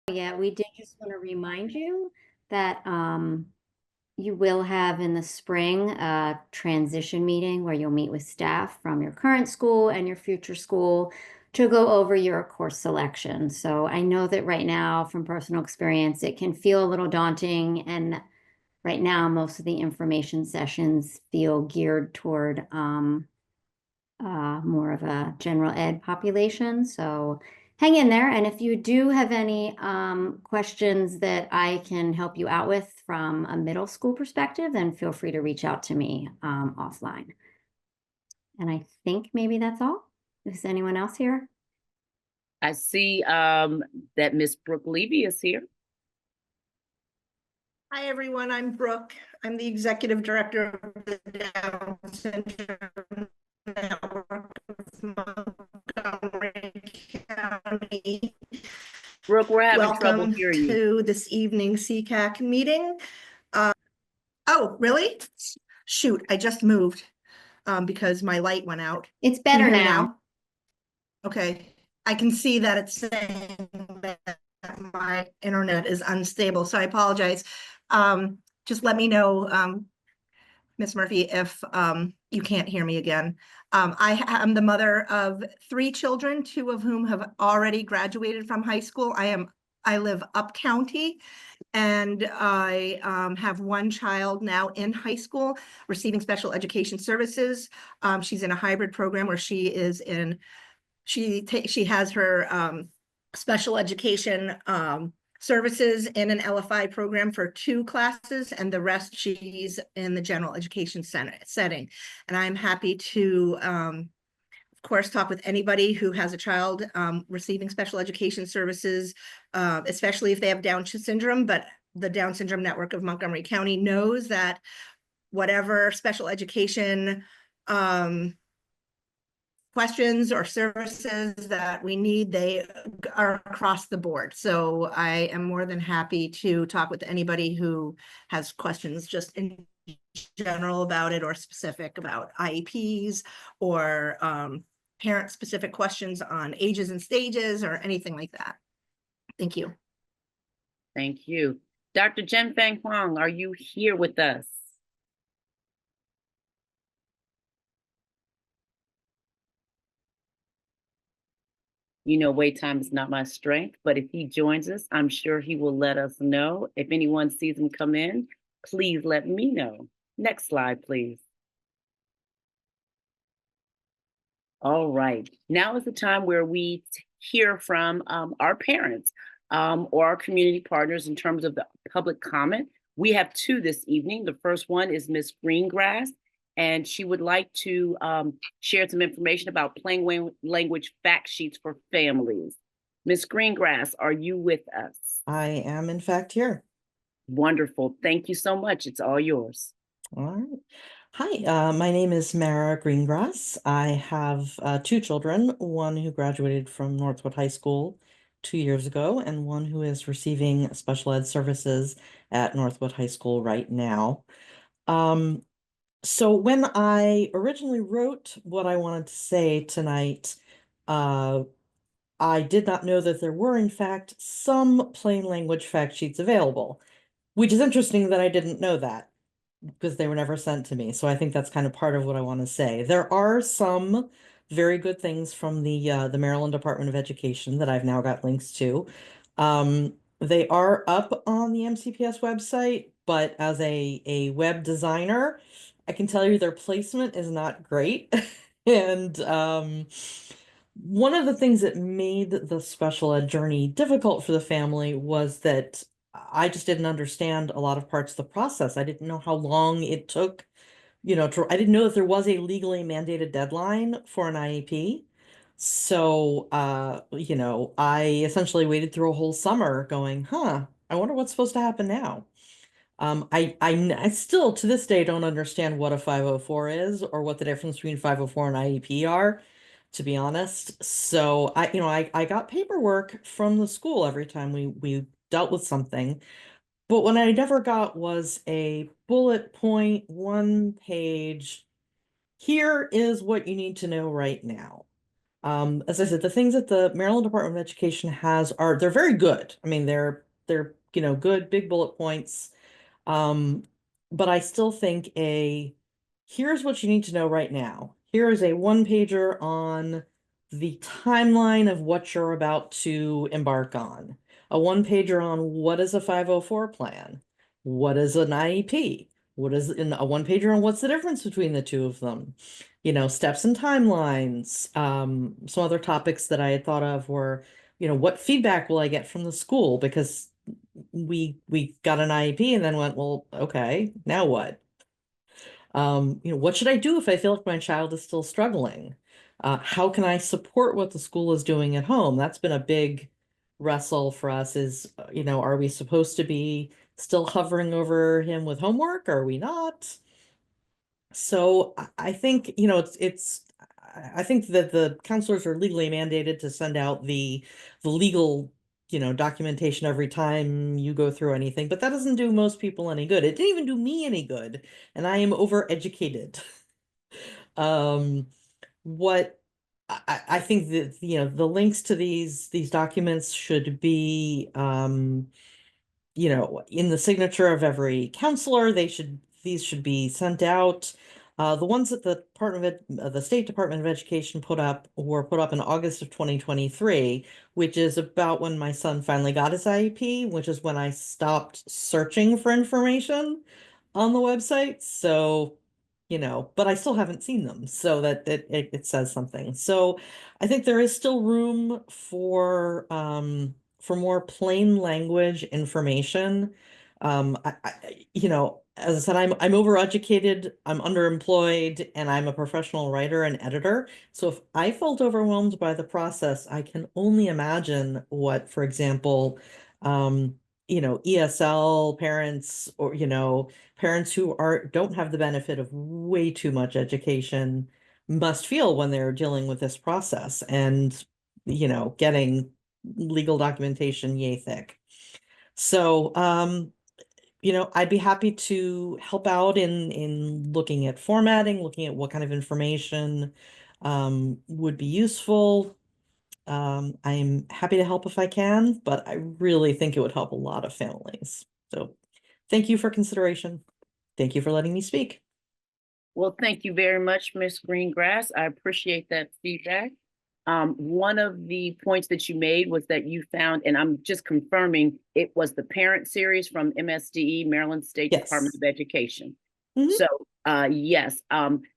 Yeah, we did just want to remind you that you will have in the spring a transition meeting where you'll meet with staff from your current school and your future school to go over your course selection. So I know that right now, from personal experience, it can feel a little daunting. And right now, most of the information sessions feel geared toward more of a general ed population. So hang in there. And if you do have any questions that I can help you out with from a middle school perspective, then feel free to reach out to me offline. And I think maybe that's all. Is anyone else here? I see that Miss Brooke Levy is here. Hi, everyone. I'm Brooke. I'm the executive director of the Down Syndrome Network of Montgomery County. Brooke, we're having trouble Welcome hearing you. to this evening's SECAC meeting. Oh, really? Shoot, I just moved because my light went out. It's Can you better hear me now. Okay. I can see that it's saying that my internet is unstable, so I apologize. Just let me know, Ms. Murphy, if you can't hear me again. I am the mother of 3 children, 2 of whom have already graduated from high school. I live up county, and I have 1 child now in high school receiving special education services. She's in a hybrid program where she is in, she has her special education services in an LFI program for 2 classes, and the rest she's in the general education setting. And I'm happy to, of course, talk with anybody who has a child receiving special education services, especially if they have Down syndrome. But the Down Syndrome Network of Montgomery County knows that whatever special education questions or services that we need, they are across the board. So I am more than happy to talk with anybody who has questions just in general about it, or specific about IEPs, or parent specific questions on ages and stages, or anything like that. Thank you. Thank you. Dr. Jen Fang Huang, are you here with us? You know, wait time is not my strength, but if he joins us, I'm sure he will let us know. If anyone sees him come in, please let me know. Next slide, please. All right. Now is the time where we hear from our parents or our community partners in terms of the public comment. We have 2 this evening. The first one is Miss Greengrass, and she would like to share some information about plain language fact sheets for families. Miss Greengrass, are you with us? I am, in fact, here. Wonderful. Thank you so much. It's all yours. All right. Hi, my name is Mara Greengrass. I have 2 children, one who graduated from Northwood High School 2 years ago, and one who is receiving special ed services at Northwood High School right now. So when I originally wrote what I wanted to say tonight, I did not know that there were, in fact, some plain language fact sheets available, which is interesting that I didn't know that, because they were never sent to me. So I think that's kind of part of what I want to say. There are some very good things from the Maryland Department of Education that I've now got links to. They are up on the MCPS website, but as a web designer, I can tell you their placement is not great. And one of the things that made the special ed journey difficult for the family was that I just didn't understand a lot of parts of the process. I didn't know how long it took, I didn't know that there was a legally mandated deadline for an IEP. So, I essentially waited through a whole summer going, I wonder what's supposed to happen now. I still to this day don't understand what a 504 is, or what the difference between 504 and IEP are, to be honest. So I got paperwork from the school every time we dealt with something, but what I never got was a bullet point, 1 page, here is what you need to know right now. As I said, the things that the Maryland Department of Education has they're very good. I mean, they're good, big bullet points. But I still think here's what you need to know right now. Here is a one pager on the timeline of what you're about to embark on. A one pager on what is a 504 plan? What is an IEP? What is in a one pager on what's the difference between the two of them? Steps and timelines. Some other topics that I had thought of were, what feedback will I get from the school? Because we got an IEP and then went, well, okay, now what? What should I do if I feel like my child is still struggling? How can I support what the school is doing at home? That's been a big wrestle for us is, are we supposed to be still hovering over him with homework? Are we not? So I think, I think that the counselors are legally mandated to send out the legal, documentation every time you go through anything, but that doesn't do most people any good. It didn't even do me any good, and I am overeducated. What I think that, the links to these documents should be, in the signature of every counselor. These should be sent out. The ones that the State Department of Education were put up in August of 2023, which is about when my son finally got his IEP, which is when I stopped searching for information on the website. So, but I still haven't seen them, so that it says something. So I think there is still room for more plain language information. As I said, I'm overeducated, I'm underemployed, and I'm a professional writer and editor. So if I felt overwhelmed by the process, I can only imagine what, for example, ESL parents, or, parents who don't have the benefit of way too much education must feel when they're dealing with this process and, getting legal documentation yay thick. So, I'd be happy to help out in looking at formatting, looking at what kind of information would be useful. I'm happy to help if I can, but I really think it would help a lot of families. So thank you for consideration. Thank you for letting me speak. Well, thank you very much, Ms. Greengrass. I appreciate that feedback. One of the points that you made was that you found, and I'm just confirming, it was the parent series from MSDE, Maryland State Yes. Department of Education. Mhm. So, yes,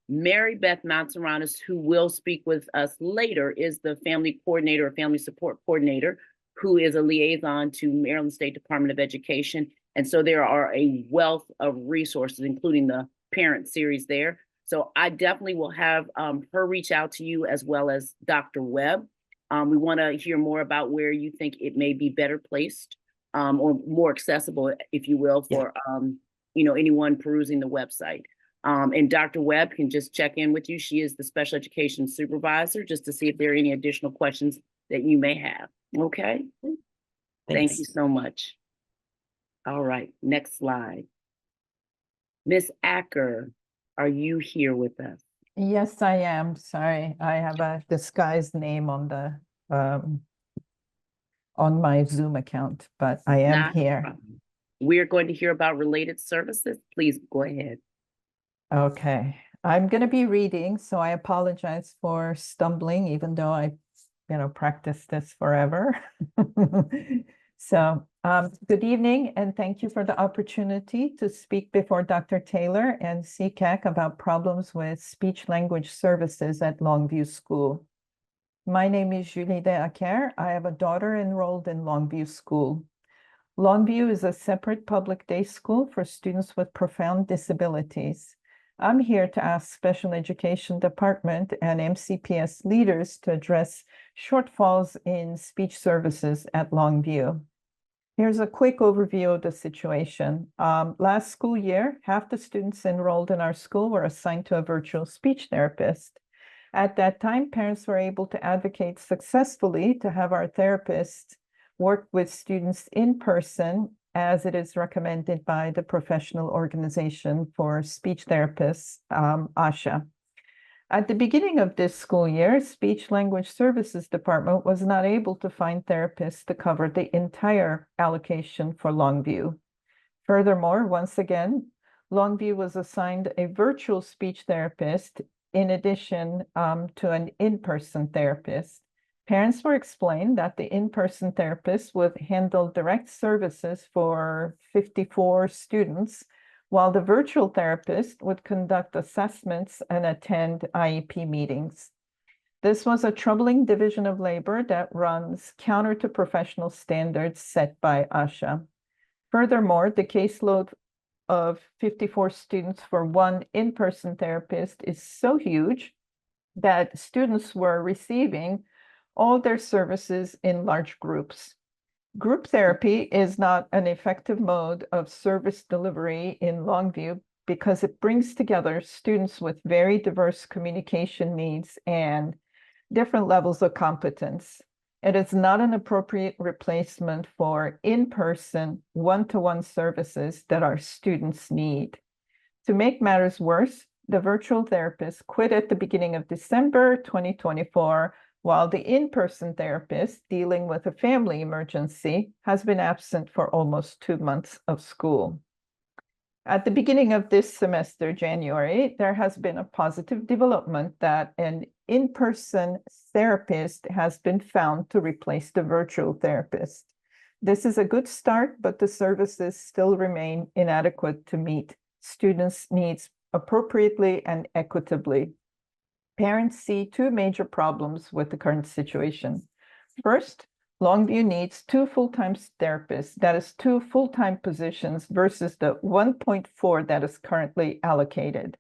Mary Beth Mounteranis, who will speak with us later, is the family coordinator or family support coordinator, who is a liaison to Maryland State Department of Education. And so there are a wealth of resources, including the parent series there. So I definitely will have her reach out to you, as well as Dr. Webb. We want to hear more about where you think it may be better placed, or more accessible, if you will, for anyone perusing the website. And Dr. Webb can just check in with you. She is the special education supervisor, just to see if there are any additional questions that you may have. Okay. Thank you so much. All right, next slide. Ms. Acker, are you here with us? Yes, I am. Sorry, I have a disguised name on the on my Zoom account, but I am Not a here. problem. We're going to hear about related services. Please go ahead. Okay, I'm going to be reading, so I apologize for stumbling, even though I, practiced this forever. So, good evening, and thank you for the opportunity to speak before Dr. Taylor and SECAC about problems with speech language services at Longview School. My name is Julie De Acker. I have a daughter enrolled in Longview School. Longview is a separate public day school for students with profound disabilities. I'm here to ask Special Education Department and MCPS leaders to address shortfalls in speech services at Longview. Here's a quick overview of the situation. Last school year, half the students enrolled in our school were assigned to a virtual speech therapist. At that time, parents were able to advocate successfully to have our therapists work with students in person, as it is recommended by the Professional Organization for Speech Therapists, ASHA. At the beginning of this school year, Speech Language Services Department was not able to find therapists to cover the entire allocation for Longview. Furthermore, once again, Longview was assigned a virtual speech therapist in addition to an in-person therapist. Parents were explained that the in-person therapist would handle direct services for 54 students, while the virtual therapist would conduct assessments and attend IEP meetings. This was a troubling division of labor that runs counter to professional standards set by ASHA. Furthermore, the caseload of 54 students for one in-person therapist is so huge that students were receiving all their services in large groups. Group therapy is not an effective mode of service delivery in Longview because it brings together students with very diverse communication needs and different levels of competence. It is not an appropriate replacement for in-person, one-to-one services that our students need. To make matters worse, the virtual therapist quit at the beginning of December 2024, while the in-person therapist dealing with a family emergency has been absent for almost 2 months of school. At the beginning of this semester, January, there has been a positive development that an in-person therapist has been found to replace the virtual therapist. This is a good start, but the services still remain inadequate to meet students' needs appropriately and equitably. Parents see two major problems with the current situation. First, Longview needs 2 full-time therapists, that is 2 full-time positions versus the 1.4 that is currently allocated.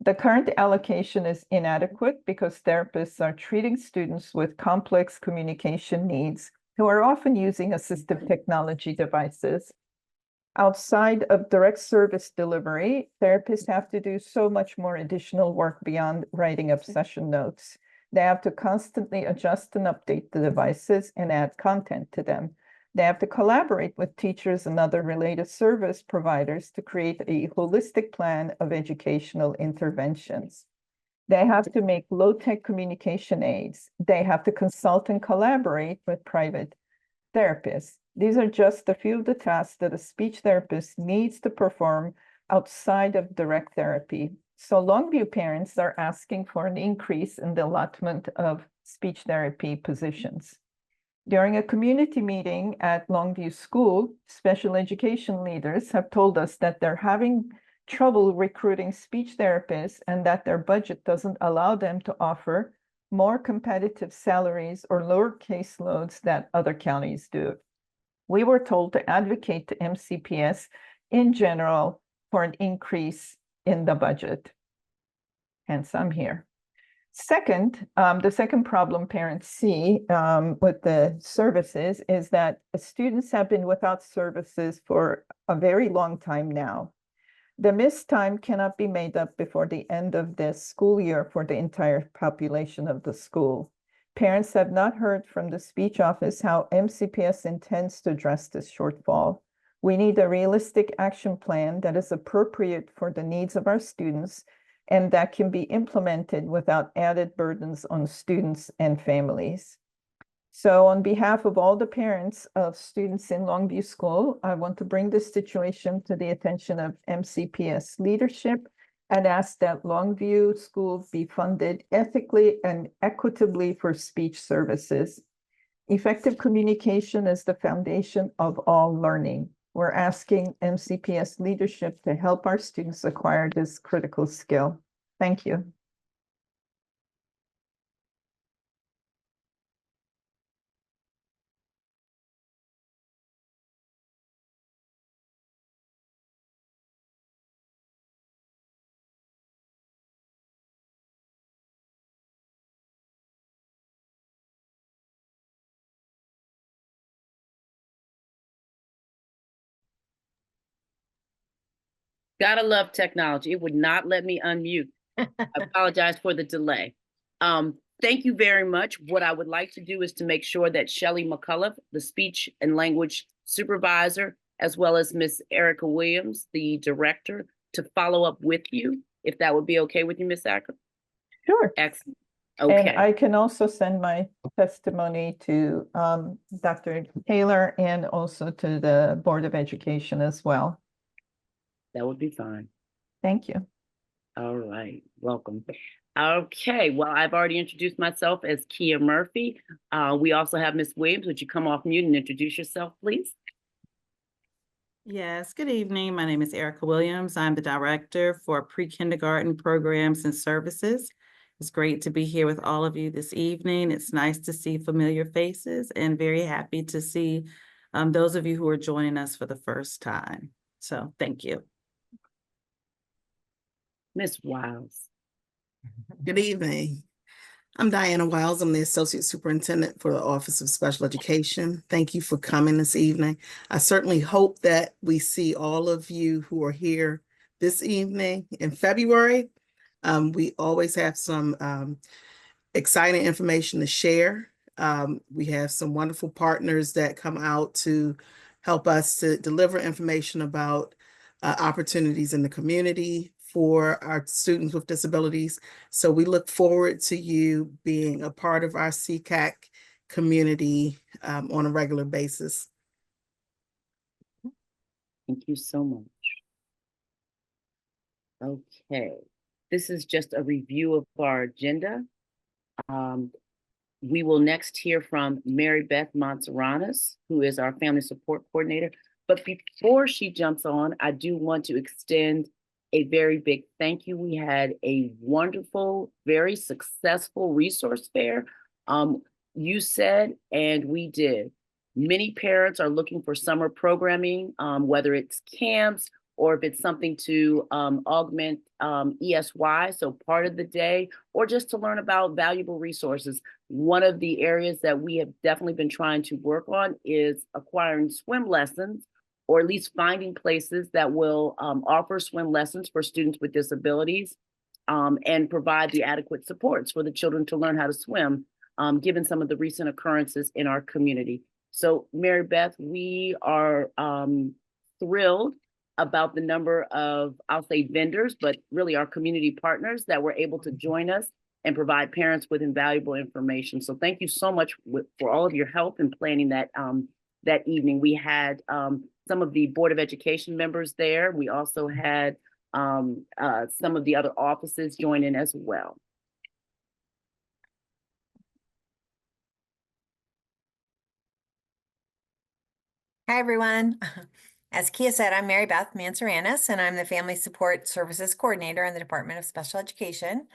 The current allocation is inadequate because therapists are treating students with complex communication needs who are often using assistive technology devices. Outside of direct service delivery, therapists have to do so much more additional work beyond writing of session notes. They have to constantly adjust and update the devices and add content to them. They have to collaborate with teachers and other related service providers to create a holistic plan of educational interventions. They have to make low-tech communication aids. They have to consult and collaborate with private therapists. These are just a few of the tasks that a speech therapist needs to perform outside of direct therapy. So Longview parents are asking for an increase in the allotment of speech therapy positions. During a community meeting at Longview School, special education leaders have told us that they're having trouble recruiting speech therapists and that their budget doesn't allow them to offer more competitive salaries or lower caseloads that other counties do. We were told to advocate to MCPS in general for an increase in the budget. Hence, I'm here. Second, the second problem parents see with the services is that students have been without services for a very long time now. The missed time cannot be made up before the end of this school year for the entire population of the school. Parents have not heard from the speech office how MCPS intends to address this shortfall. We need a realistic action plan that is appropriate for the needs of our students and that can be implemented without added burdens on students and families. So on behalf of all the parents of students in Longview School, I want to bring this situation to the attention of MCPS leadership and ask that Longview School be funded ethically and equitably for speech services. Effective communication is the foundation of all learning. We're asking MCPS leadership to help our students acquire this critical skill. Thank you. Gotta love technology. It would not let me unmute. I apologize for the delay. Thank you very much. What I would like to do is to make sure that Shelley McCullough, the speech and language supervisor, as well as Miss Erica Williams, the director, to follow up with you, if that would be okay with you, Miss Acker. Sure. Excellent. And Okay, I can also send my testimony to Dr. Taylor and also to the Board of Education as well. that would be fine. Thank you. All right, welcome. Okay, well, I've already introduced myself as Kia Murphy. We also have Ms. Williams. Would you come off mute and introduce yourself, please? Yes, good evening. My name is Erica Williams. I'm the Director for Pre-Kindergarten Programs and Services. It's great to be here with all of you this evening. It's nice to see familiar faces and very happy to see those of you who are joining us for the first time. So thank you. Ms. Wiles. Good evening. I'm Diana Wiles. I'm the Associate Superintendent for the Office of Special Education. Thank you for coming this evening. I certainly hope that we see all of you who are here this evening in February. We always have some exciting information to share. We have some wonderful partners that come out to help us to deliver information about opportunities in the community for our students with disabilities. So we look forward to you being a part of our SECAC community on a regular basis. Thank you so much. Okay, this is just a review of our agenda. We will next hear from Mary Beth Montserranis, who is our Family Support Coordinator. But before she jumps on, I do want to extend a very big thank you. We had a wonderful, very successful resource fair. You said, and we did. Many parents are looking for summer programming, whether it's camps or if it's something to augment ESY, so part of the day, or just to learn about valuable resources. One of the areas that we have definitely been trying to work on is acquiring swim lessons, or at least finding places that will offer swim lessons for students with disabilities and provide the adequate supports for the children to learn how to swim, given some of the recent occurrences in our community. So Mary Beth, we are thrilled about the number of, I'll say vendors, but really our community partners that were able to join us and provide parents with invaluable information. So thank you so much for all of your help in planning that that evening. We had some of the Board of Education members there. We also had some of the other offices join in as well. Hi, everyone. As Kia said, I'm Mary Beth Mansuranis, and I'm the Family Support Services Coordinator in the Department of Special Education.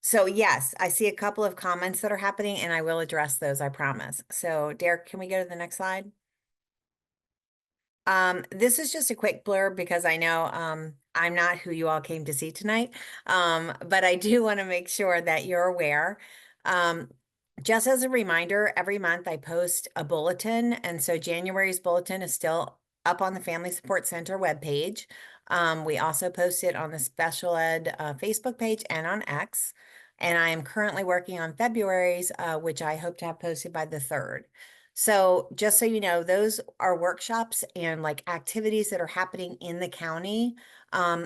So yes, I see a couple of comments that are happening, and I will address those, I promise. So Derek, can we go to the next slide? This is just a quick blurb because I know I'm not who you all came to see tonight, but I do want to make sure that you're aware. Just as a reminder, every month I post a bulletin, and so January's bulletin is still up on the Family Support Center webpage. We also post it on the Special Ed Facebook page and on X, and I am currently working on February's, which I hope to have posted by the 3rd. So just so you know, those are workshops and like activities that are happening in the county.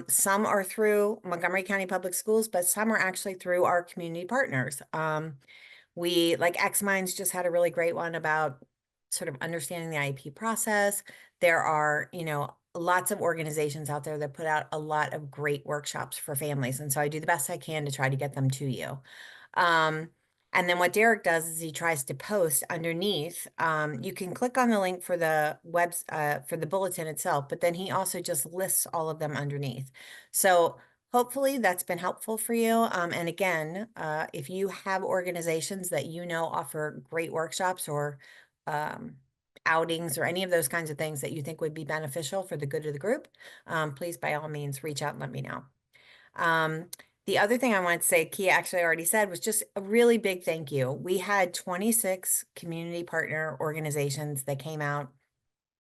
Some are through Montgomery County Public Schools, but some are actually through our community partners. We, like X-Minds, just had a really great one about sort of understanding the IEP process. There are, you know, lots of organizations out there that put out a lot of great workshops for families. And so I do the best I can to try to get them to you. And then what Derek does is he tries to post underneath. You can click on the link for the for the bulletin itself, but then he also just lists all of them underneath. So hopefully that's been helpful for you. And again, if you have organizations that you know offer great workshops or outings or any of those kinds of things that you think would be beneficial for the good of the group, please by all means reach out and let me know. The other thing I wanted to say, Kia actually already said, was just a really big thank you. We had 26 community partner organizations that came out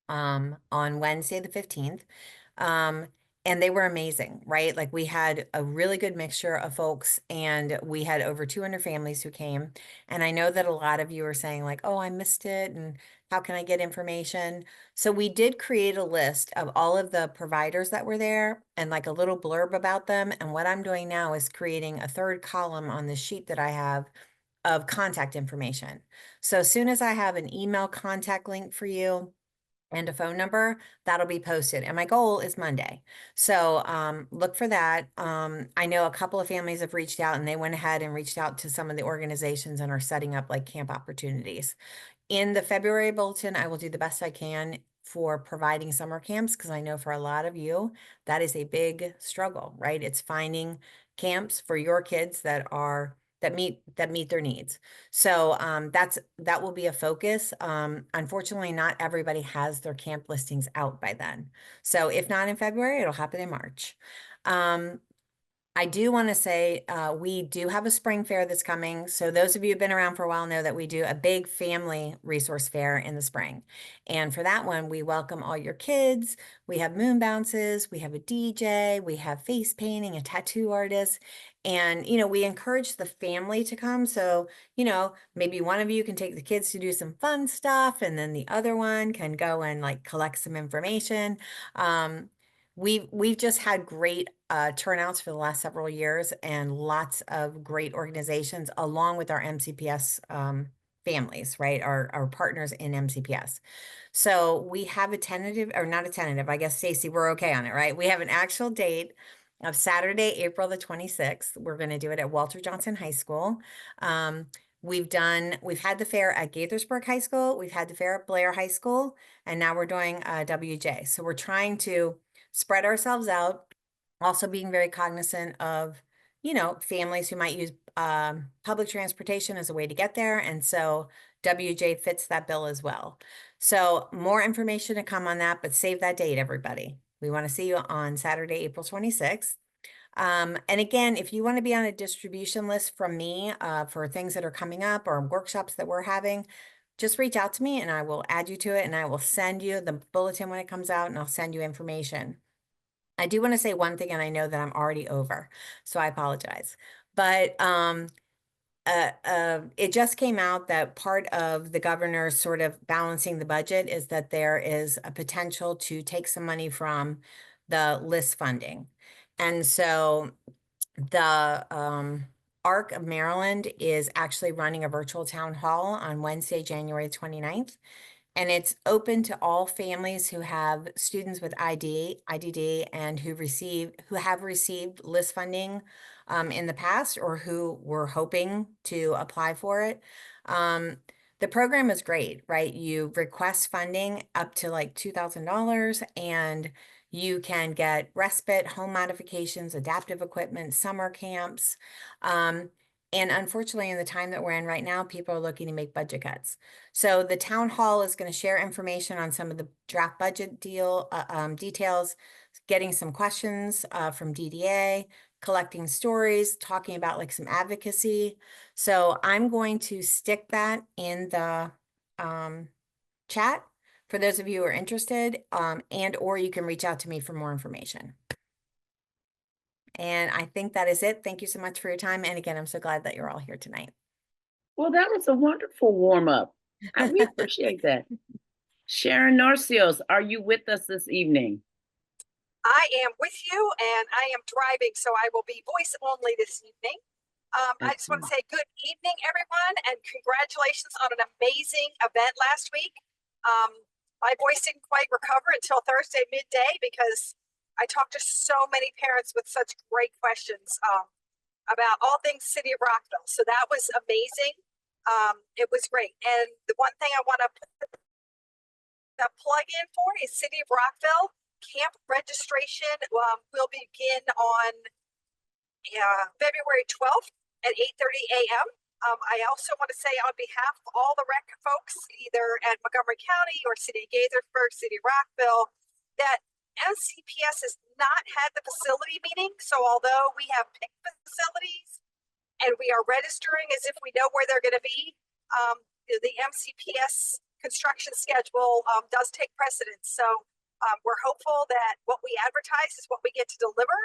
on Wednesday the 15th. And they were amazing, right? Like we had a really good mixture of folks, and we had over 200 families who came. And I know that a lot of you are saying like, oh, I missed it, and how can I get information? So we did create a list of all of the providers that were there and like a little blurb about them. And what I'm doing now is creating a third column on the sheet that I have of contact information. So as soon as I have an email contact link for you and a phone number, that'll be posted. And my goal is Monday. So look for that. I know a couple of families have reached out, and they went ahead and reached out to some of the organizations and are setting up like camp opportunities. In the February bulletin, I will do the best I can for providing summer camps, because I know for a lot of you, that is a big struggle, right? It's finding camps for your kids that meet their needs. So that will be a focus. Unfortunately, not everybody has their camp listings out by then. So if not in February, it'll happen in March. I do want to say we do have a spring fair that's coming. So those of you who've been around for a while know that we do a big family resource fair in the spring. And for that one, we welcome all your kids. We have moon bounces, we have a DJ, we have face painting, a tattoo artist. And, we encourage the family to come. So, maybe one of you can take the kids to do some fun stuff, and then the other one can go and like collect some information. We've just had great turnouts for the last several years, and lots of great organizations along with our MCPS families, right? Our partners in MCPS. So we have a tentative, or not a tentative, I guess, Stacy, we're okay on it, right? We have an actual date of Saturday, April the 26th. We're going to do it at Walter Johnson High School. We've had the fair at Gaithersburg High School. We've had the fair at Blair High School, and now we're doing WJ. So we're trying to spread ourselves out, also being very cognizant of, families who might use public transportation as a way to get there. And so WJ fits that bill as well. So more information to come on that, but save that date, everybody. We want to see you on Saturday, April 26th. And again, if you want to be on a distribution list from me for things that are coming up or workshops that we're having, just reach out to me and I will add you to it, and I will send you the bulletin when it comes out, and I'll send you information. I do want to say one thing, and I know that I'm already over, so I apologize. But it just came out that part of the governor's sort of balancing the budget is that there is a potential to take some money from the list funding. And so the ARC of Maryland is actually running a virtual town hall on Wednesday, January 29th. And it's open to all families who have students with IDD, and who have received list funding in the past, or who were hoping to apply for it. The program is great, right? You request funding up to like $2,000, and you can get respite, home modifications, adaptive equipment, summer camps. And unfortunately, in the time that we're in right now, people are looking to make budget cuts. So the town hall is going to share information on some of the draft budget details, getting some questions from DDA, collecting stories, talking about like some advocacy. So I'm going to stick that in the chat for those of you who are interested, or you can reach out to me for more information. And I think that is it. Thank you so much for your time. And again, I'm so glad that you're all here tonight. Well, that was a wonderful warm-up. We appreciate that. Sharon Narcios, are you with us this evening? I am with you, and I am driving, so I will be voice only this evening. I just want to say good evening, everyone, and congratulations on an amazing event last week. My voice didn't quite recover until Thursday midday, because I talked to so many parents with such great questions about all things City of Rockville. So that was amazing. It was great. And the one thing I want to plug in for is City of Rockville camp registration will begin on February 12th at 8:30 a.m. I also want to say on behalf of all the rec folks, either at Montgomery County or City of Gaithersburg, City of Rockville, that SCPS has not had the facility meeting. So although we have picked facilities and we are registering as if we know where they're going to be, the MCPS construction schedule does take precedence. So We're hopeful that what we advertise is what we get to deliver.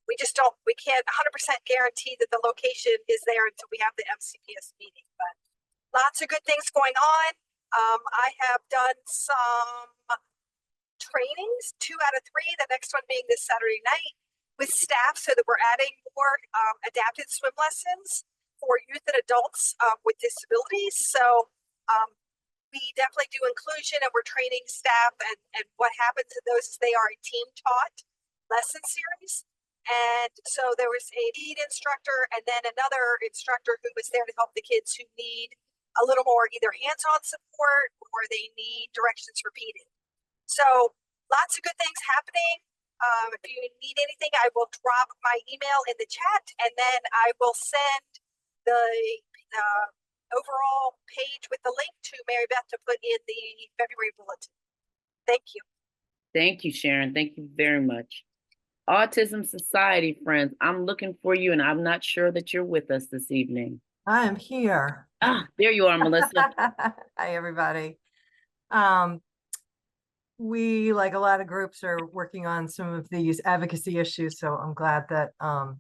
We can't 100% guarantee that the location is there until we have the MCPS meeting, but lots of good things going on. I have done some trainings, 2 out of 3, the next one being this Saturday night with staff, so that we're adding more adapted swim lessons for youth and adults with disabilities. So we definitely do inclusion, and we're training staff, and what happens in those is they are a team taught lesson series. And so there was a lead instructor and then another instructor who was there to help the kids who need a little more either hands-on support or they need directions repeated. So lots of good things happening. If you need anything, I will drop my email in the chat, and then I will send the overall page with the link to Mary Beth to put in the February bulletin. Thank you. Thank you, Sharon. Thank you very much. Autism Society friends, I'm looking for you, and I'm not sure that you're with us this evening. I am here. Ah, there you are, Melissa. Hi, everybody. We, like a lot of groups, are working on some of these advocacy issues, so I'm glad that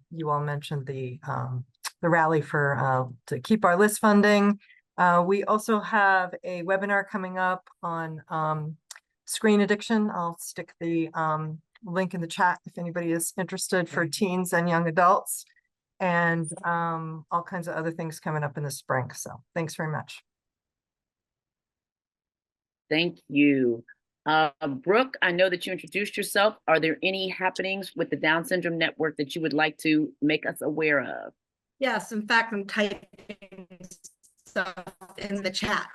you all mentioned the rally for to keep our list funding. We also have a webinar coming up on screen addiction. I'll stick the link in the chat if anybody is interested, for teens and young adults, and all kinds of other things coming up in the spring. So thanks very much. Thank you. Brooke, I know that you introduced yourself. Are there any happenings with the Down Syndrome Network that you would like to make us aware of? Yes, in fact, I'm typing stuff in the chat.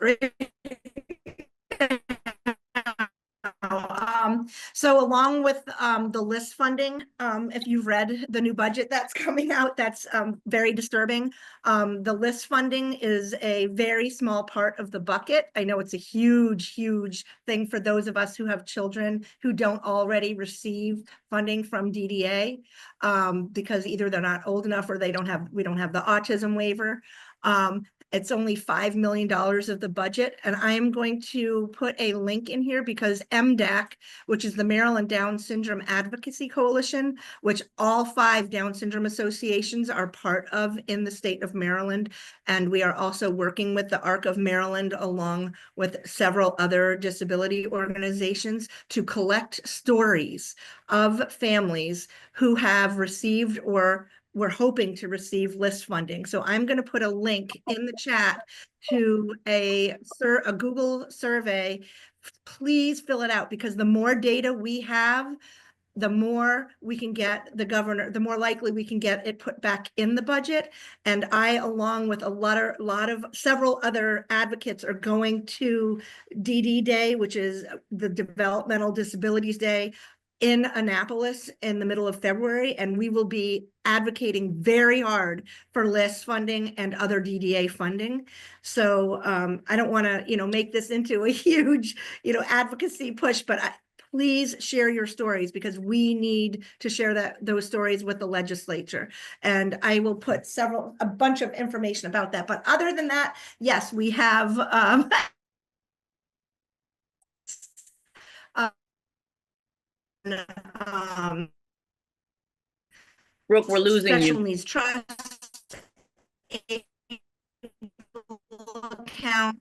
So along with the list funding, if you've read the new budget that's coming out, that's very disturbing. The list funding is a very small part of the bucket. I know it's a huge, huge thing for those of us who have children who don't already receive funding from DDA, because either they're not old enough or we don't have the autism waiver. It's only $5 million of the budget, and I am going to put a link in here because MDAC, which is the Maryland Down Syndrome Advocacy Coalition, which all 5 Down Syndrome associations are part of in the state of Maryland, and we are also working with the ARC of Maryland along with several other disability organizations to collect stories of families who have received or we're hoping to receive list funding. So I'm going to put a link in the chat to a Google survey. Please fill it out, because the more data we have, the more we can get the governor, the more likely we can get it put back in the budget. And I, along with several other advocates, are going to DD Day, which is the Developmental Disabilities Day, in Annapolis in the middle of February, and we will be advocating very hard for list funding and other DDA funding. So I don't want to, make this into a huge, advocacy push, but please share your stories, because we need to share those stories with the legislature. And I will put a bunch of information about that. But other than that, yes, we have Brooke, we're losing special you. needs trust account.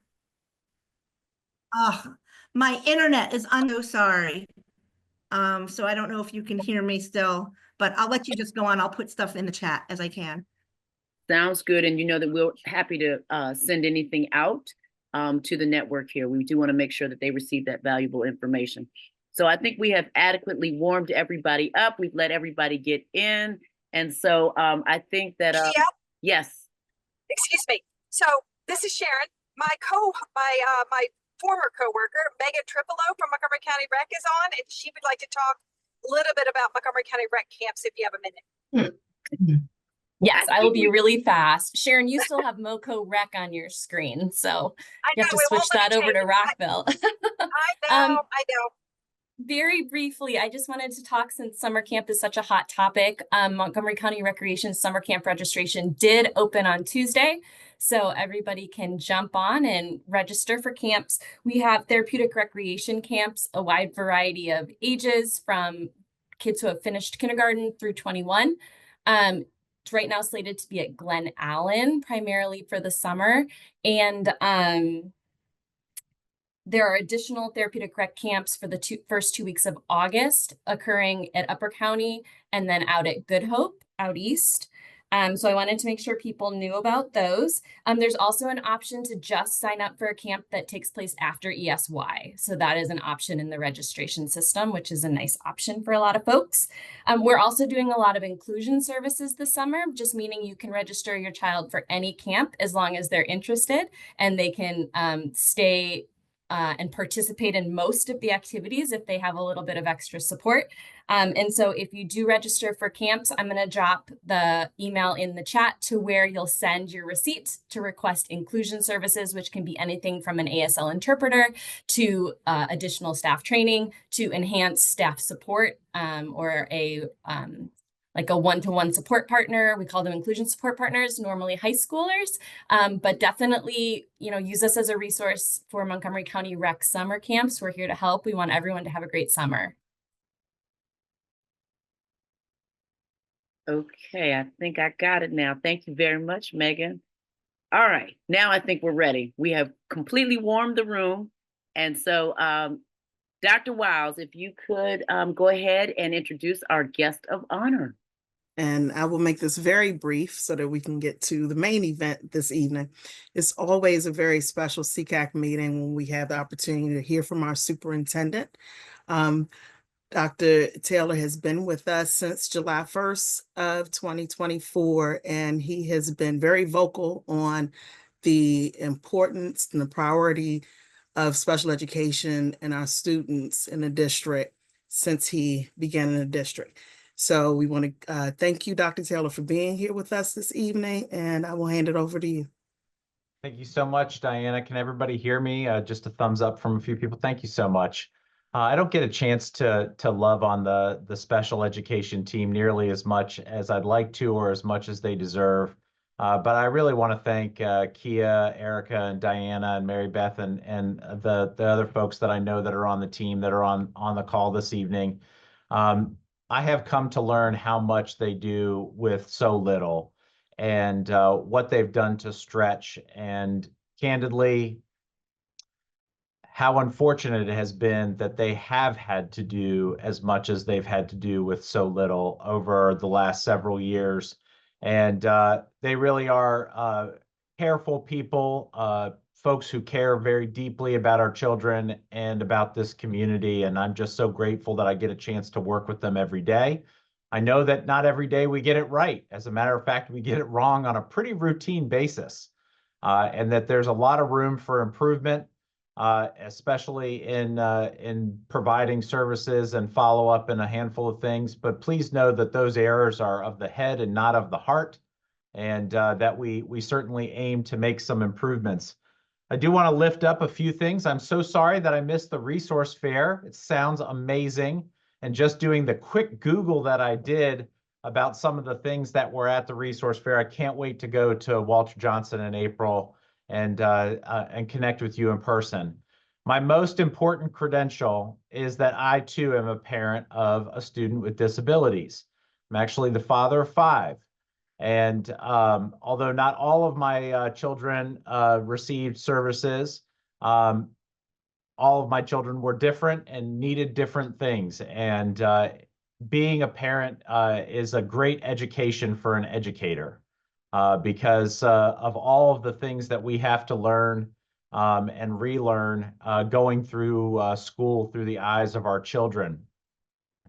My internet is so sorry. So I don't know if you can hear me still, but I'll let you just go on. I'll put stuff in the chat as I can. Sounds good. And you know that we're happy to send anything out to the network here. We do want to make sure that they receive that valuable information. So I think we have adequately warmed everybody up. We've let everybody get in. And so I think that, yes. Excuse me. So this is Sharon. My former coworker, Megan Tripolo from Montgomery County Rec, is on, and she would like to talk a little bit about Montgomery County Rec camps if you have a minute. Yes, I will be really fast. Sharon, you still have MoCo Rec on your screen, so you have to switch that over to Rockville. I know. Very briefly, I just wanted to talk, since summer camp is such a hot topic. Montgomery County Recreation summer camp registration did open on Tuesday. So everybody can jump on and register for camps. We have therapeutic recreation camps, a wide variety of ages from kids who have finished kindergarten through 21. It's right now slated to be at Glen Allen, primarily for the summer. And there are additional therapeutic rec camps for the first 2 weeks of August occurring at Upper County and then out at Good Hope out east. So I wanted to make sure people knew about those. There's also an option to just sign up for a camp that takes place after ESY. So that is an option in the registration system, which is a nice option for a lot of folks. We're also doing a lot of inclusion services this summer, just meaning you can register your child for any camp as long as they're interested, and they can stay and participate in most of the activities if they have a little bit of extra support. And so if you do register for camps, I'm going to drop the email in the chat to where you'll send your receipt to request inclusion services, which can be anything from an ASL interpreter to additional staff training to enhanced staff support or like a one-to-one support partner. We call them inclusion support partners, normally high schoolers, but definitely, use us as a resource for Montgomery County Rec summer camps. We're here to help. We want everyone to have a great summer. Okay, I think I got it now. Thank you very much, Megan. All right, now I think we're ready. We have completely warmed the room. And so, Dr. Wiles, if you could go ahead and introduce our guest of honor. And I will make this very brief so that we can get to the main event this evening. It's always a very special SECAC meeting when we have the opportunity to hear from our superintendent. Dr. Taylor has been with us since July 1st of 2024, and he has been very vocal on the importance and the priority of special education and our students in the district since he began in the district. So we want to thank you, Dr. Taylor, for being here with us this evening, and I will hand it over to you. Thank you so much, Diana. Can everybody hear me? Just a thumbs up from a few people. Thank you so much. I don't get a chance to love on the special education team nearly as much as I'd like to or as much as they deserve. But I really want to thank Kia, Erica, and Diana, and Mary Beth, and the other folks that I know that are on the team that are on the call this evening. I have come to learn how much they do with so little, and what they've done to stretch, and candidly, how unfortunate it has been that they have had to do as much as they've had to do with so little over the last several years. And they really are careful people, folks who care very deeply about our children and about this community. And I'm just so grateful that I get a chance to work with them every day. I know that not every day we get it right. As a matter of fact, we get it wrong on a pretty routine basis, and that there's a lot of room for improvement, especially in providing services and follow up in a handful of things. But please know that those errors are of the head and not of the heart, and that we certainly aim to make some improvements. I do want to lift up a few things. I'm so sorry that I missed the resource fair. It sounds amazing. And just doing the quick Google that I did about some of the things that were at the resource fair, I can't wait to go to Walter Johnson in April and connect with you in person. My most important credential is that I too am a parent of a student with disabilities. I'm actually the father of 5. And although not all of my children received services, all of my children were different and needed different things. And being a parent is a great education for an educator, because of all of the things that we have to learn and relearn going through school through the eyes of our children.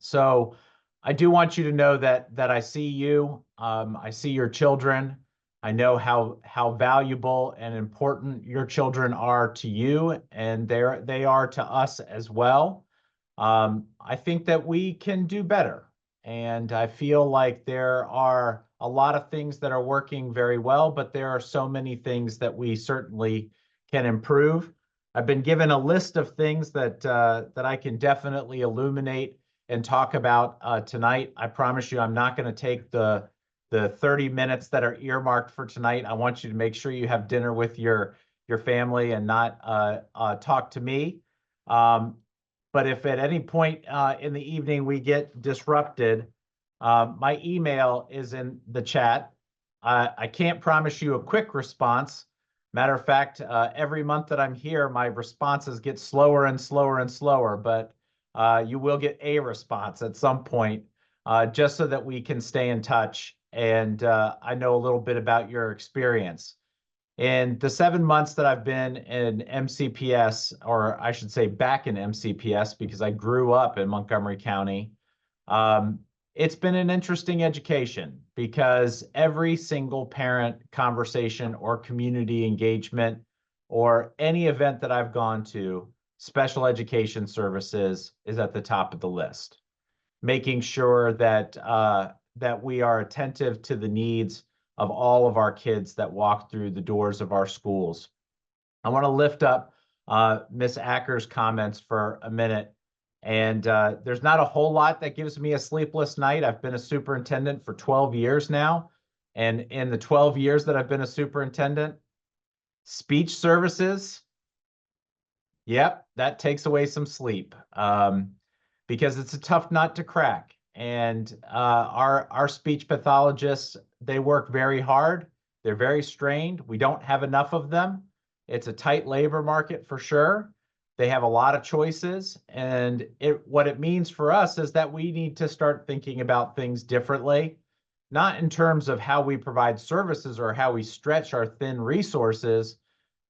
So I do want you to know that I see you. I see your children. I know how valuable and important your children are to you, and they are to us as well. I think that we can do better, and I feel like there are a lot of things that are working very well, but there are so many things that we certainly can improve. I've been given a list of things that I can definitely illuminate and talk about tonight. I promise you, I'm not going to take the the 30 minutes that are earmarked for tonight, I want you to make sure you have dinner with your family and not talk to me. But if at any point in the evening we get disrupted, my email is in the chat. I can't promise you a quick response. Matter of fact, every month that I'm here, my responses get slower and slower and slower, but you will get a response at some point, just so that we can stay in touch. And I know a little bit about your experience. In the 7 months that I've been in MCPS, or I should say back in MCPS, because I grew up in Montgomery County, it's been an interesting education because every single parent conversation or community engagement or any event that I've gone to, special education services is at the top of the list. Making sure that that we are attentive to the needs of all of our kids that walk through the doors of our schools. I want to lift up Ms. Acker's comments for a minute. And there's not a whole lot that gives me a sleepless night. I've been a superintendent for 12 years now. And in the 12 years that I've been a superintendent, speech services, yep, that takes away some sleep because it's a tough nut to crack. And our speech pathologists, they work very hard. They're very strained. We don't have enough of them. It's a tight labor market for sure. They have a lot of choices. And what it means for us is that we need to start thinking about things differently, not in terms of how we provide services or how we stretch our thin resources,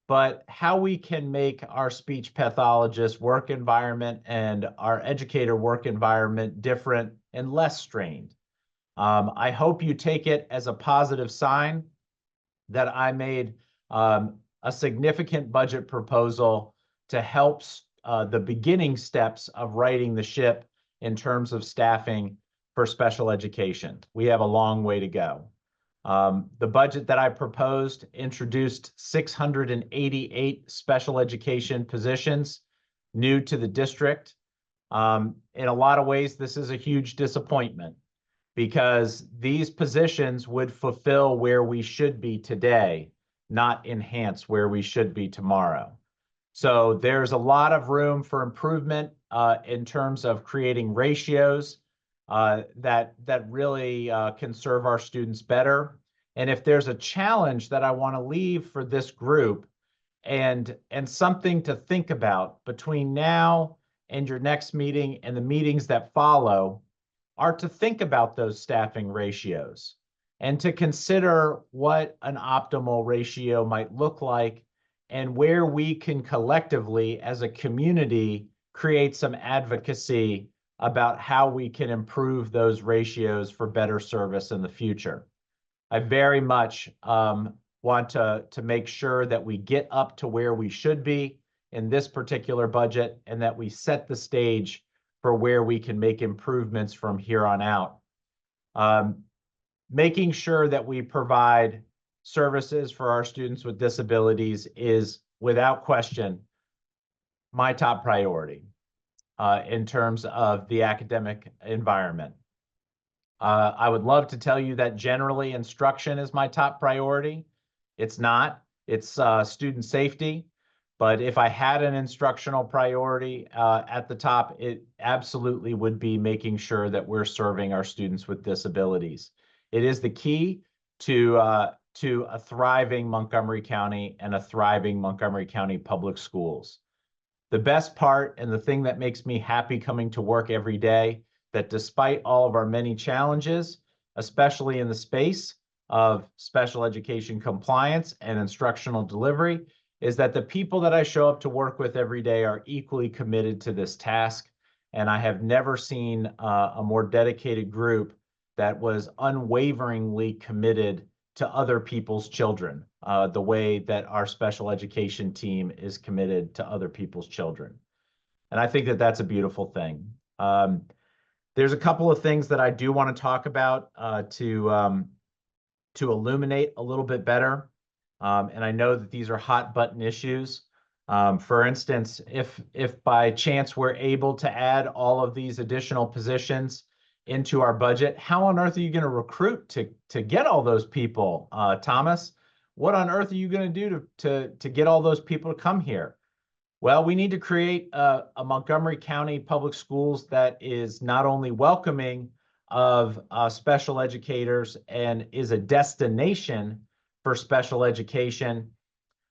but how we can make our speech pathologist work environment and our educator work environment different and less strained. I hope you take it as a positive sign that I made a significant budget proposal to help the beginning steps of righting the ship in terms of staffing for special education. We have a long way to go. The budget that I proposed introduced 688 special education positions new to the district. In a lot of ways, this is a huge disappointment because these positions would fulfill where we should be today, not enhance where we should be tomorrow. So there's a lot of room for improvement in terms of creating ratios that really can serve our students better. And if there's a challenge that I want to leave for this group and something to think about between now and your next meeting and the meetings that follow, are to think about those staffing ratios and to consider what an optimal ratio might look like and where we can collectively as a community create some advocacy about how we can improve those ratios for better service in the future. I very much want to make sure that we get up to where we should be in this particular budget and that we set the stage for where we can make improvements from here on out. Making sure that we provide services for our students with disabilities is, without question, my top priority in terms of the academic environment. I would love to tell you that generally instruction is my top priority. It's not. It's student safety. But if I had an instructional priority at the top, it absolutely would be making sure that we're serving our students with disabilities. It is the key to a thriving Montgomery County and a thriving Montgomery County public schools. The best part and the thing that makes me happy coming to work every day, that despite all of our many challenges, especially in the space of special education compliance and instructional delivery, is that the people that I show up to work with every day are equally committed to this task. And I have never seen a more dedicated group that was unwaveringly committed to other people's children, the way that our special education team is committed to other people's children. And I think that that's a beautiful thing. There's a couple of things that I do want to talk about to illuminate a little bit better. And I know that these are hot button issues. For instance, if by chance we're able to add all of these additional positions into our budget. How on earth are you going to recruit to get all those people, Thomas? What on earth are you going to do to get all those people to come here? Well, we need to create a Montgomery County Public Schools that is not only welcoming of special educators and is a destination for special education,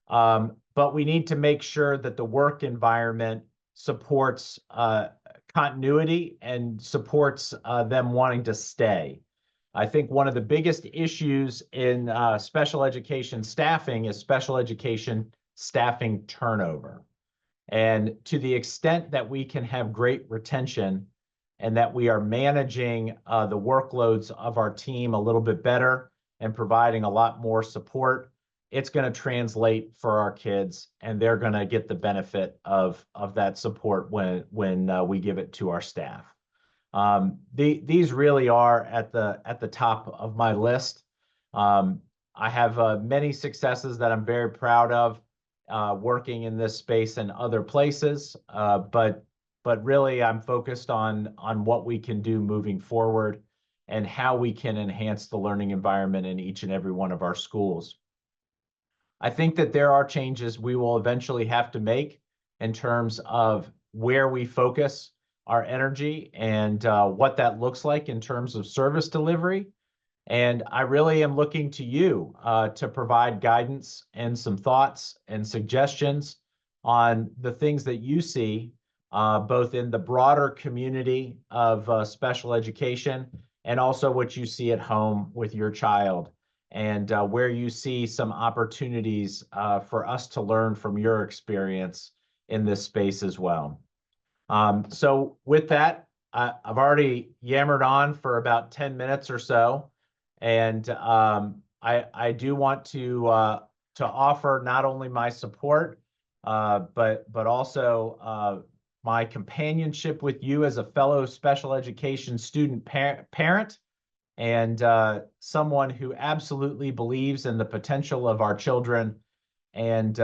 but we need to make sure that the work environment supports continuity and supports them wanting to stay. I think one of the biggest issues in special education staffing is special education staffing turnover. And to the extent that we can have great retention and that we are managing the workloads of our team a little bit better and providing a lot more support, it's going to translate for our kids, and they're going to get the benefit of that support when we give it to our staff. These really are at the top of my list. I have many successes that I'm very proud of working in this space and other places, but really I'm focused on what we can do moving forward and how we can enhance the learning environment in each and every one of our schools. I think that there are changes we will eventually have to make in terms of where we focus our energy and what that looks like in terms of service delivery. And I really am looking to you to provide guidance and some thoughts and suggestions on the things that you see both in the broader community of special education and also what you see at home with your child, and where you see some opportunities for us to learn from your experience in this space as well. So with that, I've already yammered on for about 10 minutes or so, and I do want to offer not only my support, but also my companionship with you as a fellow special education student parent, and someone who absolutely believes in the potential of our children, and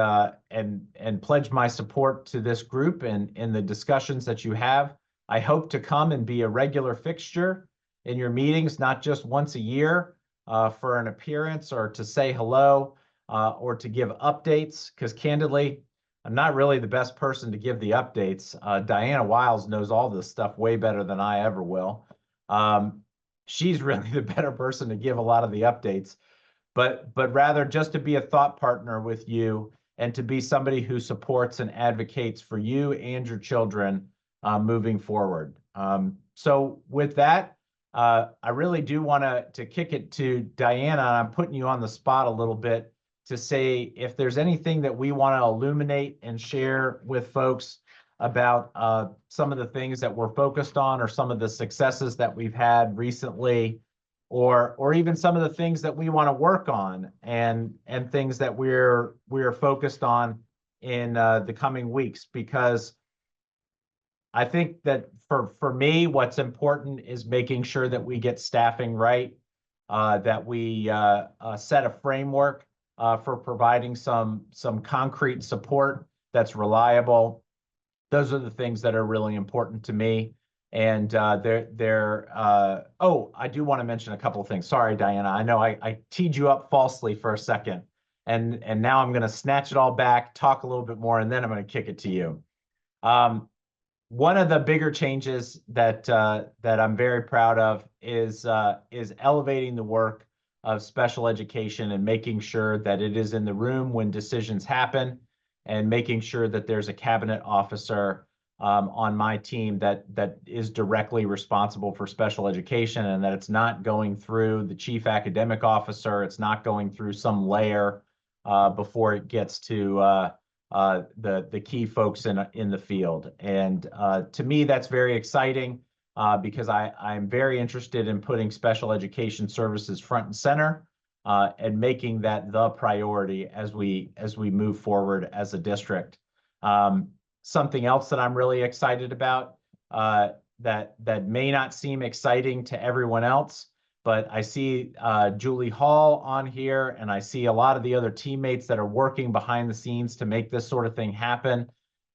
pledge my support to this group and in the discussions that you have. I hope to come and be a regular fixture in your meetings, not just once a year for an appearance or to say hello or to give updates, because candidly, I'm not really the best person to give the updates. Diana Wiles knows all this stuff way better than I ever will. She's really the better person to give a lot of the updates, but rather just to be a thought partner with you and to be somebody who supports and advocates for you and your children moving forward. So with that, I really do want to kick it to Diana. I'm putting you on the spot a little bit to say if there's anything that we want to illuminate and share with folks about some of the things that we're focused on or some of the successes that we've had recently, or even some of the things that we want to work on and things that we're focused on in the coming weeks. Because I think that for me, what's important is making sure that we get staffing right, that we set a framework for providing some concrete support that's reliable. Those are the things that are really important to me. And oh, I do want to mention a couple of things. Sorry, Diana. I know I teed you up falsely for a second, and now I'm going to snatch it all back, talk a little bit more, and then I'm going to kick it to you. One of the bigger changes that I'm very proud of is elevating the work of special education and making sure that it is in the room when decisions happen, and making sure that there's a cabinet officer on my team that is directly responsible for special education, and that it's not going through the chief academic officer, it's not going through some layer before it gets to the key folks in the field. And to me, that's very exciting because I'm very interested in putting special education services front and center and making that the priority as we move forward as a district. Something else that I'm really excited about that may not seem exciting to everyone else, but I see Julie Hall on here, and I see a lot of the other teammates that are working behind the scenes to make this sort of thing happen.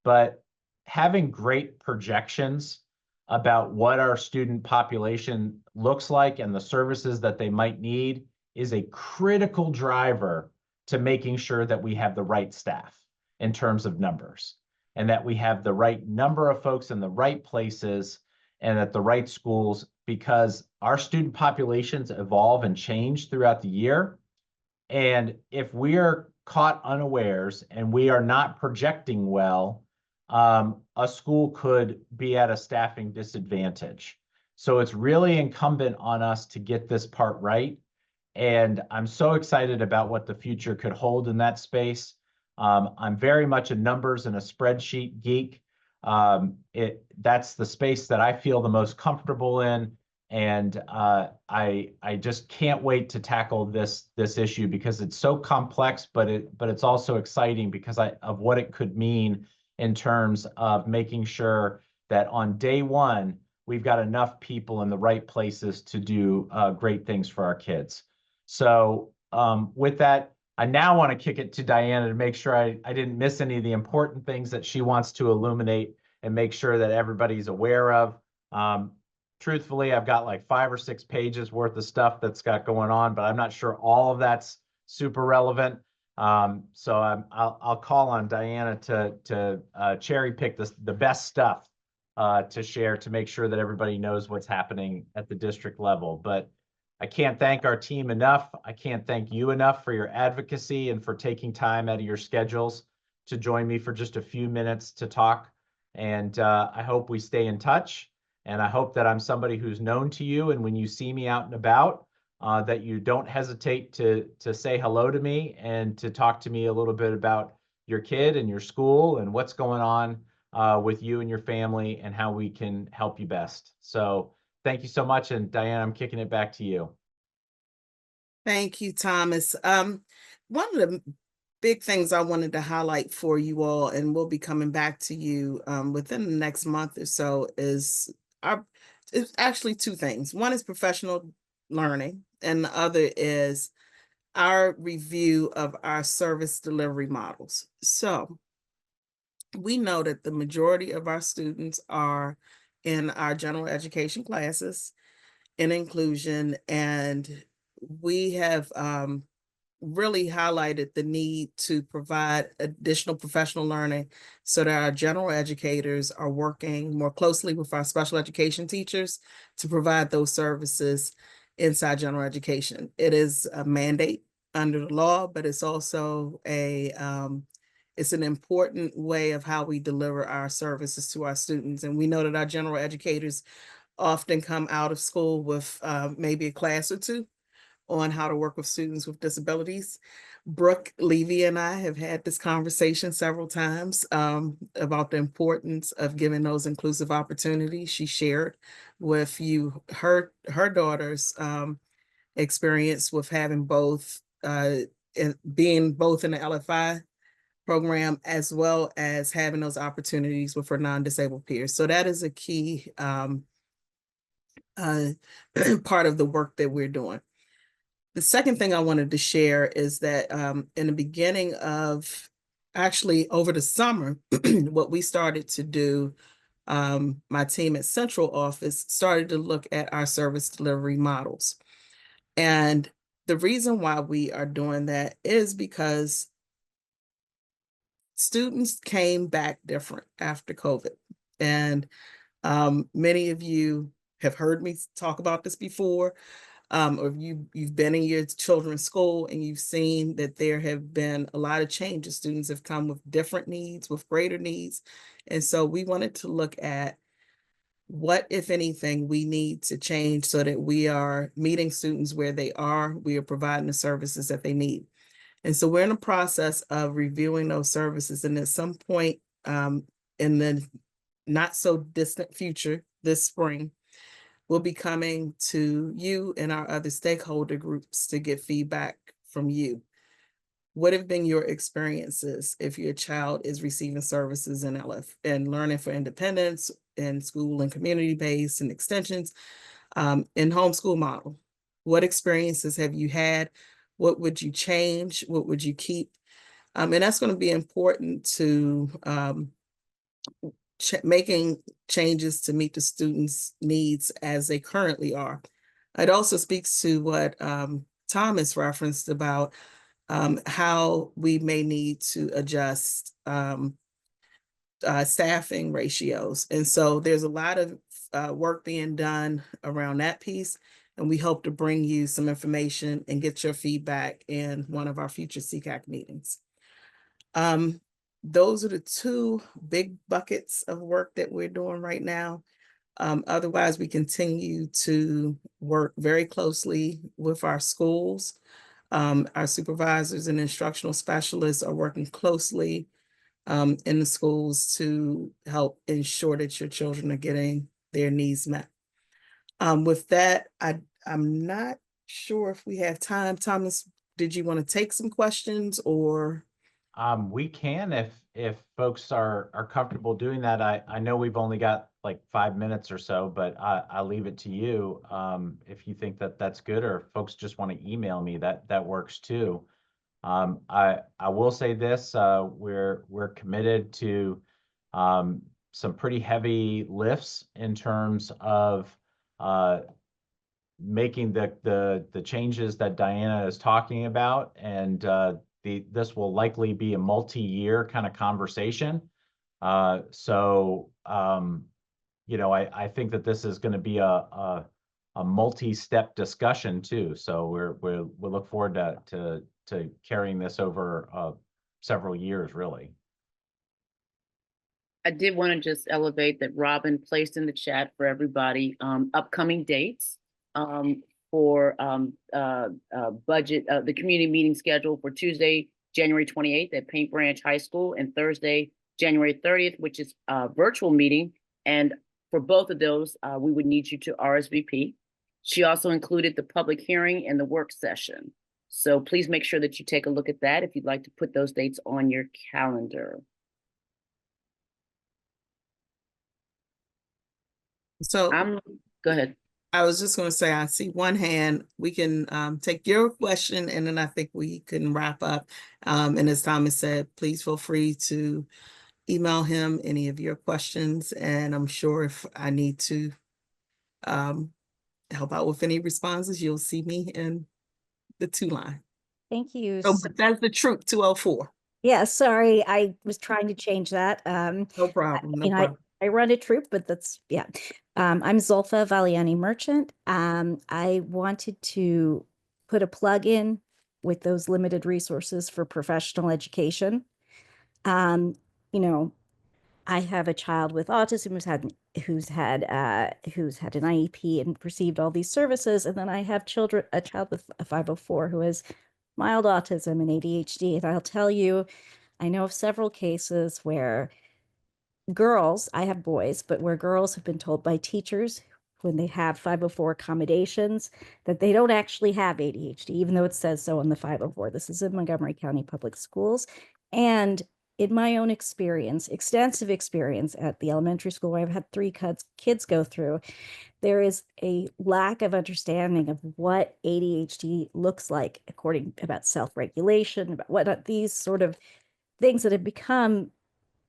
But having great projections about what our student population looks like and the services that they might need is a critical driver to making sure that we have the right staff in terms of numbers, and that we have the right number of folks in the right places and at the right schools, because our student populations evolve and change throughout the year. And if we are caught unawares and we are not projecting well, a school could be at a staffing disadvantage. So it's really incumbent on us to get this part right. And I'm so excited about what the future could hold in that space. I'm very much a numbers and a spreadsheet geek. That's the space that I feel the most comfortable in. And I just can't wait to tackle this issue, because it's so complex, but it's also exciting because of what it could mean in terms of making sure that on day one, we've got enough people in the right places to do great things for our kids. So with that, I now want to kick it to Diana to make sure I didn't miss any of the important things that she wants to illuminate and make sure that everybody's aware of. Truthfully, I've got like 5 or 6 pages worth of stuff that's got going on, but I'm not sure all of that's super relevant. So I'll call on Diana to cherry pick the best stuff to share to make sure that everybody knows what's happening at the district level. But I can't thank our team enough. I can't thank you enough for your advocacy and for taking time out of your schedules to join me for just a few minutes to talk. And I hope we stay in touch. And I hope that I'm somebody who's known to you. And when you see me out and about, that you don't hesitate to say hello to me and to talk to me a little bit about your kid and your school and what's going on with you and your family and how we can help you best. So thank you so much. And Diane, I'm kicking it back to you. Thank you, Thomas. One of the big things I wanted to highlight for you all, and we'll be coming back to you within the next month or so, is it's actually 2 things. One is professional learning, and the other is our review of our service delivery models. So we know that the majority of our students are in our general education classes in inclusion, and we have really highlighted the need to provide additional professional learning so that our general educators are working more closely with our special education teachers to provide those services inside general education. It is a mandate under the law, but it's also it's an important way of how we deliver our services to our students. And we know that our general educators often come out of school with maybe a class or 2 on how to work with students with disabilities. Brooke Levy and I have had this conversation several times about the importance of giving those inclusive opportunities. She shared with you her daughter's experience with having both, being both in the LFI program as well as having those opportunities with her non-disabled peers. So that is a key part of the work that we're doing. The second thing I wanted to share is that in the beginning of, actually over the summer, what we started to do, my team at Central Office started to look at our service delivery models. And the reason why we are doing that is because students came back different after COVID. And many of you have heard me talk about this before. Or you've been in your children's school and you've seen that there have been a lot of changes. Students have come with different needs, with greater needs. And so we wanted to look at what, if anything, we need to change so that we are meeting students where they are, we are providing the services that they need. And so we're in the process of reviewing those services. And at some point in the not so distant future, this spring, we'll be coming to you and our other stakeholder groups to get feedback from you. What have been your experiences if your child is receiving services in LF and learning for independence in school and community-based and extensions in homeschool model? What experiences have you had? What would you change? What would you keep? And that's going to be important to making changes to meet the students' needs as they currently are. It also speaks to what Thomas referenced about how we may need to adjust staffing ratios. And so there's a lot of work being done around that piece. And we hope to bring you some information and get your feedback in one of our future SECAC meetings. Those are the two big buckets of work that we're doing right now. Otherwise, we continue to work very closely with our schools. Our supervisors and instructional specialists are working closely in the schools to help ensure that your children are getting their needs met. With that, I'm not sure if we have time. Thomas, did you want to take some questions or? We can if folks are comfortable doing that. I know we've only got like 5 minutes or so, but I'll leave it to you if you think that that's good, or if folks just want to email me, that works too. I will say this: we're committed to some pretty heavy lifts in terms of making the changes that Diana is talking about, and this will likely be a multi-year kind of conversation. So I think that this is going to be a multi-step discussion too. So we look forward to carrying this over several years, really. I did want to just elevate that Robin placed in the chat for everybody upcoming dates for budget, the community meeting schedule for Tuesday, January 28th at Paint Branch High School, and Thursday, January 30th, which is a virtual meeting. And for both of those, we would need you to RSVP. She also included the public hearing and the work session. So please make sure that you take a look at that if you'd like to put those dates on your calendar. So go ahead. I was just going to say, I see one hand. We can take your question, and then I think we can wrap up. And as Thomas said, please feel free to email him any of your questions. And I'm sure if I need to help out with any responses, you'll see me in the 2 line. Thank you. So that's the troop 204. Yeah, sorry, I was trying to change that. No problem. No problem. I run a troop, but that's, yeah. I'm Zulfa Valiani Merchant. I wanted to put a plug in with those limited resources for professional education. I have a child with autism who's had an IEP and received all these services, and then I have a child with a 504 who has mild autism and ADHD. And I'll tell you, I know of several cases where girls, I have boys, but where girls have been told by teachers when they have 504 accommodations that they don't actually have ADHD, even though it says so on the 504. This is in Montgomery County Public Schools. And in my own experience, extensive experience at the elementary school where I've had 3 kids go through, there is a lack of understanding of what ADHD looks like about self-regulation, about what these sort of things that have become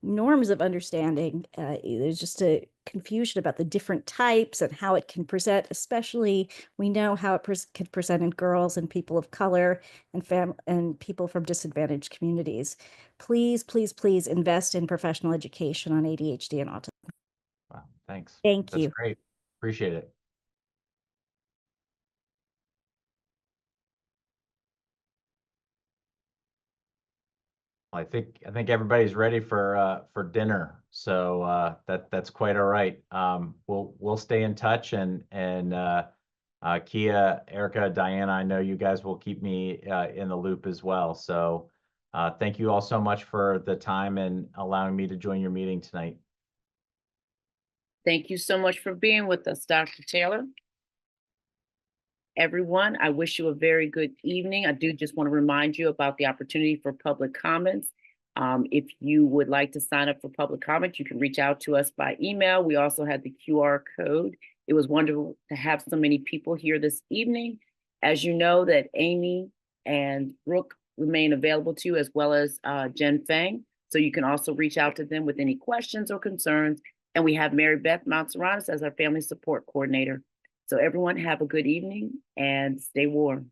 norms of understanding. There's just a confusion about the different types and how it can present, especially we know how it can present in girls and people of color and people from disadvantaged communities. Please, please, please invest in professional education on ADHD and autism. Wow, thanks. Thank you. That's great. Appreciate it. I think everybody's ready for dinner, so that's quite all right. We'll stay in touch, and Kia, Erica, Diana, I know you guys will keep me in the loop as well. So thank you all so much for the time and allowing me to join your meeting tonight. Thank you so much for being with us, Dr. Taylor. Everyone, I wish you a very good evening. I do just want to remind you about the opportunity for public comments. If you would like to sign up for public comment, you can reach out to us by email. We also had the QR code. It was wonderful to have so many people here this evening. As you know, that Amy and Brooke remain available to you, as well as Jen Fang. So you can also reach out to them with any questions or concerns. And we have Mary Beth Montserrat as our family support coordinator. So everyone have a good evening and stay warm.